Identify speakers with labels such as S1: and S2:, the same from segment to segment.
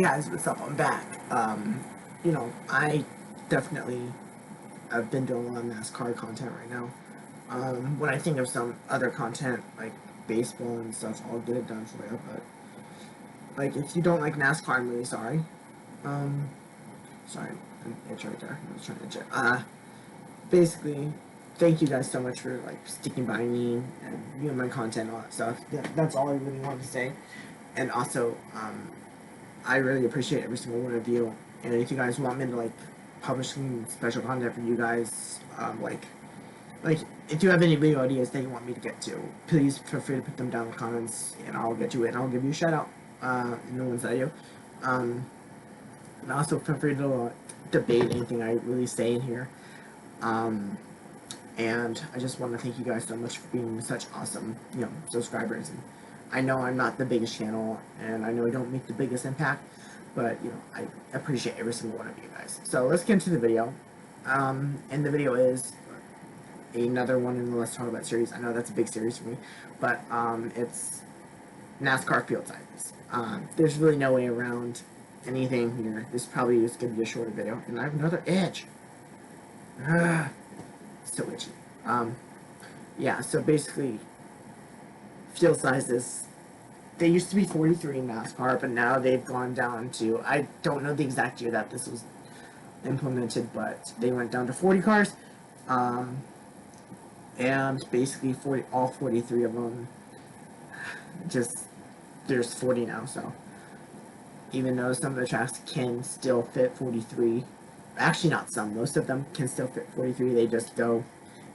S1: guys, what's up? I'm back. You know, I definitely I've been doing a lot of NASCAR content right now. When I think of some other content like baseball and stuff, I'll get it done for you. But like, if you don't like NASCAR, I'm really sorry. Um, sorry, it's right there. I was trying to check. Basically, thank you guys so much for like sticking by me and viewing my content and all that stuff. That's all I really wanted to say. And also, I really appreciate every single one of you. And if you guys want me to like publish some special content for you guys, like if you have any video ideas that you want me to get to, please feel free to put them down in the comments, and I'll get to it, and I'll give you a shout out in the ones that I do. And also feel free to debate anything I really say in here. And I just want to thank you guys so much for being such awesome, subscribers. And I know I'm not the biggest channel, and I know I don't make the biggest impact, but, I appreciate every single one of you guys. So let's get into the video. And the video is another one in the Let's Talk About series. I know that's a big series for me, but it's NASCAR field sizes. There's really no way around anything here. This probably is going to be a shorter video, and I have another itch. So itchy. Yeah, so basically, field sizes, they used to be 43 in NASCAR, but now they've gone down to, I don't know the exact year that this was implemented, but they went down to 40 cars, and basically all 43 of them, there's 40 now, so even though some of the tracks can still fit 43, actually not some, most of them can still fit 43, they just go,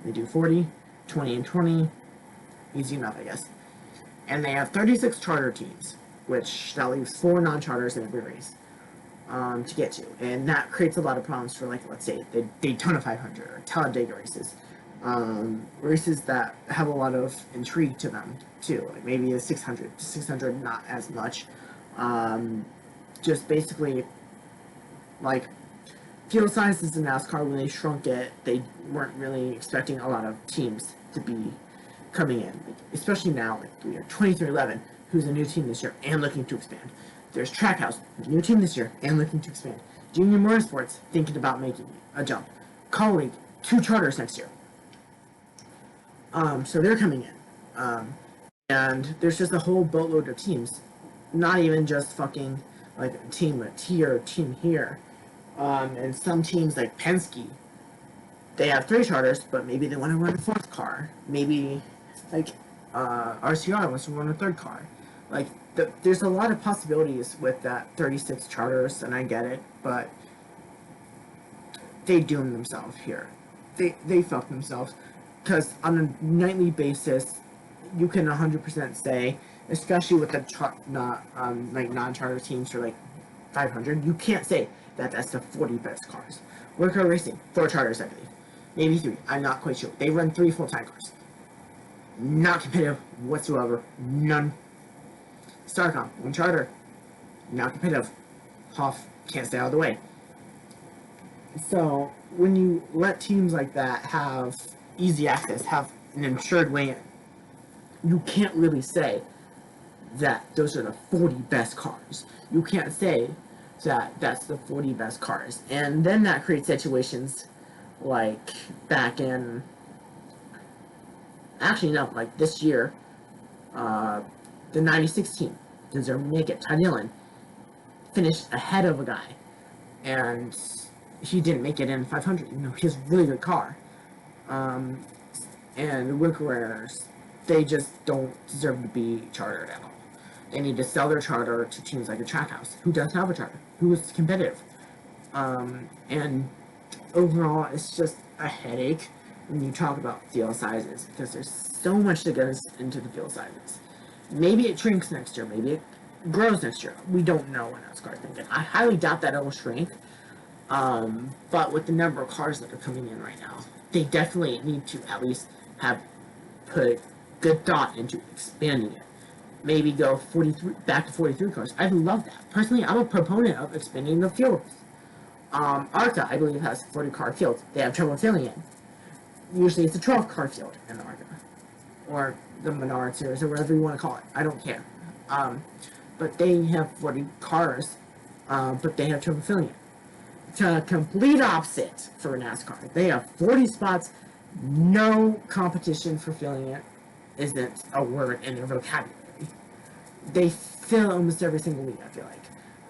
S1: they do 40, 20, and 20, easy enough, I guess. And they have 36 charter teams, which that leaves 4 non-charters in every race to get to. And that creates a lot of problems for, like, let's say, the Daytona 500 or Talladega races. Races that have a lot of intrigue to them, too. Like, maybe the 600. 600, not as much. Just basically, like, field sizes in NASCAR, when they shrunk it, they weren't really expecting a lot of teams to be coming in, like, especially now, like, we are 2311, who's a new team this year and looking to expand. There's Trackhouse, new team this year and looking to expand. Junior Motorsports, thinking about making a jump. Colleague, 2 charters next year. So they're coming in. And there's just a whole boatload of teams. Not even just fucking, like, a team here, a team here. And some teams, like Penske, they have 3 charters, but maybe they want to run a 4th car. Maybe, like, RCR wants to run a 3rd car. Like, there's a lot of possibilities with that 36 charters, and I get it, but they doomed themselves here. They fucked themselves, because on a nightly basis, you can 100% say, especially with the like non-charter teams for like 500, you can't say that that's the 40 best cars. Worker Racing, 4 charters, I believe. Maybe 3, I'm not quite sure. They run 3 full-time cars. Not competitive whatsoever. None. Starcom, 1 charter. Not competitive. Hoff can't stay out of the way. So, when you let teams like that have easy access, have an insured way in, you can't really say that those are the 40 best cars. You can't say that that's the 40 best cars. And then that creates situations like back in, actually no, like this year, the 96 team deserved to make it. Ty Dillon finished ahead of a guy, and he didn't make it in 500. He has a really good car. And the workers, they just don't deserve to be chartered at all. They need to sell their charter to teams like a Trackhouse, who does have a charter, who is competitive. And overall, it's just a headache when you talk about field sizes, because there's so much that goes into the field sizes. Maybe it shrinks next year, maybe it grows next year. We don't know what NASCAR is thinking. I highly doubt that it will shrink, but with the number of cars that are coming in right now, they definitely need to at least have put good thought into expanding it. Maybe go 43 back to 43 cars. I love that. Personally, I'm a proponent of expanding the field. ARCA, I believe, has 40 car field. They have trouble filling it. Usually it's a 12 car field in ARCA, or the Menard series, or whatever you want to call it. I don't care. But they have 40 cars but they have trouble filling it. To complete opposite for NASCAR, they have 40 spots, no competition for filling it isn't a word in their vocabulary. They fill almost every single week, I feel like.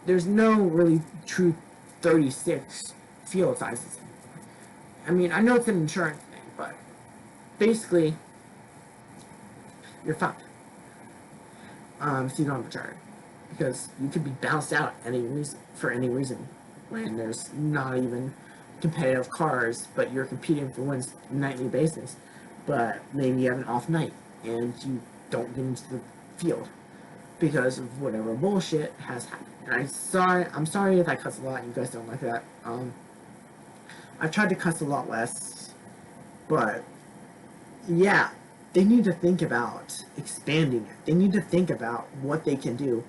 S1: There's no really true 36 field sizes anymore. I mean, I know it's an insurance thing, but basically, you're fine. If you don't have a charter. Because you could be bounced out for any reason when there's not even competitive cars, but you're competing for wins on a nightly basis. But maybe you have an off night and you don't get into the field because of whatever bullshit has happened. And I'm sorry if I cuss a lot and you guys don't like that. I've tried to cuss a lot less, but yeah, they need to think about expanding it. They need to think about what they can do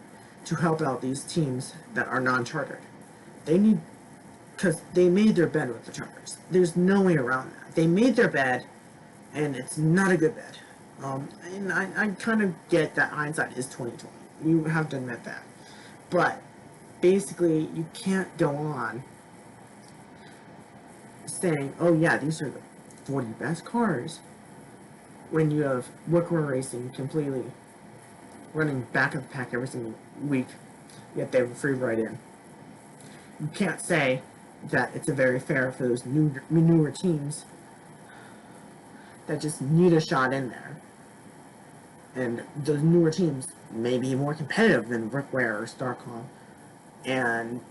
S1: to help out these teams that are non-chartered. They need, because they made their bed with the charters. There's no way around that. They made their bed, and it's not a good bed. And I kind of get that hindsight is 2020. You have to admit that. But basically, you can't go on saying, oh yeah, these are the 40 best cars, when you have Workwear Racing completely running back of the pack every single week, yet they have a free ride in. You can't say that it's a very fair for those newer teams that just need a shot in there. And those newer teams may be more competitive than Workwear or Starcom. And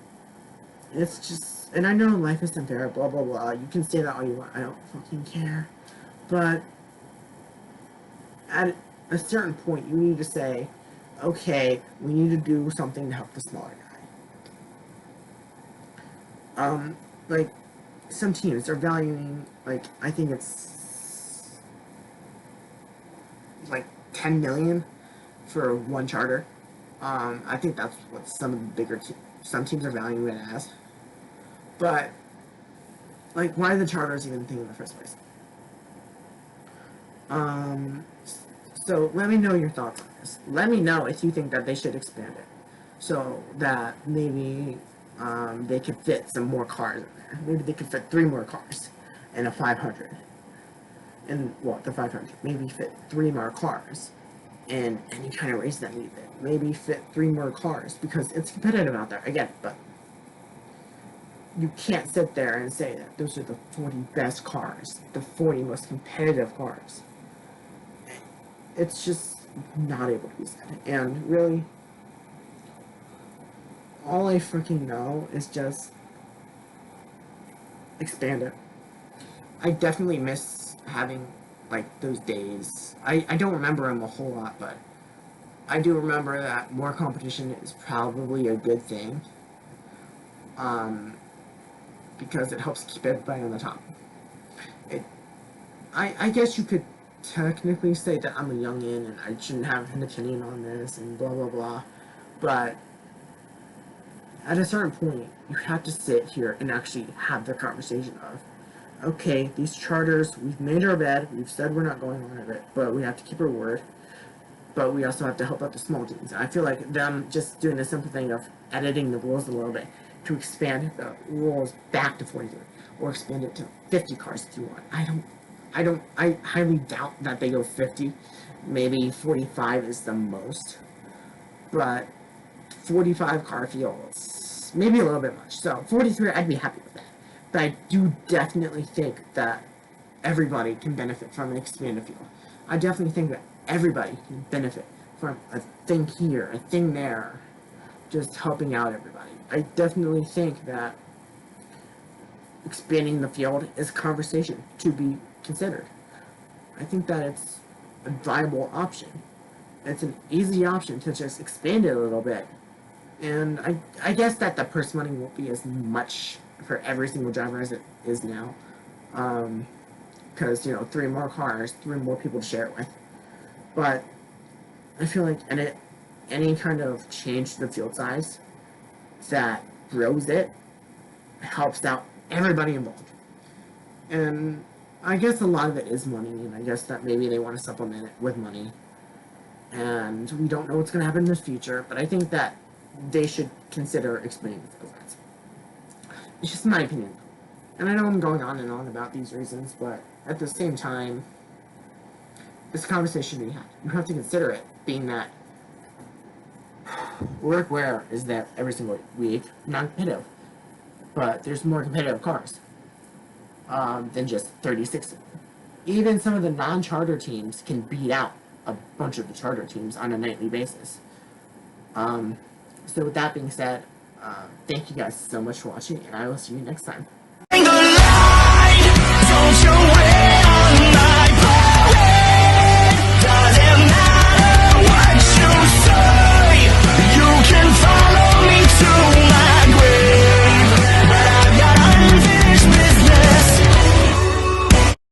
S1: it's just, and I know life isn't fair, blah blah blah. You can say that all you want, I don't fucking care. But at a certain point, you need to say, okay, we need to do something to help the smaller guy. Like, some teams are valuing, like, I think it's, like, 10 million for one charter. I think that's what some of the bigger some teams are valuing it as. But, like, why are the charters even thinking in the first place? So let me know your thoughts on this. Let me know if you think that they should expand it, so that maybe they could fit some more cars in there. Maybe they could fit 3 more cars in a 500. And the 500. Maybe fit 3 more cars in any kind of race that need it. Maybe fit 3 more cars because it's competitive out there again. But you can't sit there and say that those are the 40 best cars, the 40 most competitive cars. It's just not able to be said. And really, all I freaking know is just expand it. I definitely miss having, like, those days. I don't remember them a whole lot, but I do remember that more competition is probably a good thing. Because it helps keep everybody on the top. I guess you could technically say that I'm a youngin' and I shouldn't have an opinion on this and blah blah blah, but at a certain point you have to sit here and actually have the conversation of, okay, these charters, we've made our bed, we've said we're not going on it, but we have to keep our word, but we also have to help out the small teams. I feel like them just doing the simple thing of editing the rules a little bit to expand the rules back to 43, or expand it to 50 cars if you want. I highly doubt that they go 50. Maybe 45 is the most. But 45 car fields, maybe a little bit much. So 43, I'd be happy with that. But I do definitely think that everybody can benefit from an expanded field. I definitely think that everybody can benefit from a thing here, a thing there, just helping out everybody. I definitely think that expanding the field is a conversation to be considered. I think that it's a viable option. It's an easy option to just expand it a little bit. And I guess that the purse money won't be as much for every single driver as it is now. Because, 3 more cars, 3 more people to share it with. But I feel like any kind of change to the field size that grows it helps out everybody involved. And I guess a lot of it is money, and I guess that maybe they want to supplement it with money. And we don't know what's going to happen in the future, but I think that they should consider explaining the lines. It's just my opinion. And I know I'm going on and on about these reasons, but at the same time, this conversation to be had. You have to consider it, being that Rick Ware is there every single week, non-competitive, but there's more competitive cars than just 36. Even some of the non-charter teams can beat out a bunch of the charter teams on a nightly basis. So with that being said, thank you guys so much for watching, and I will see you next time.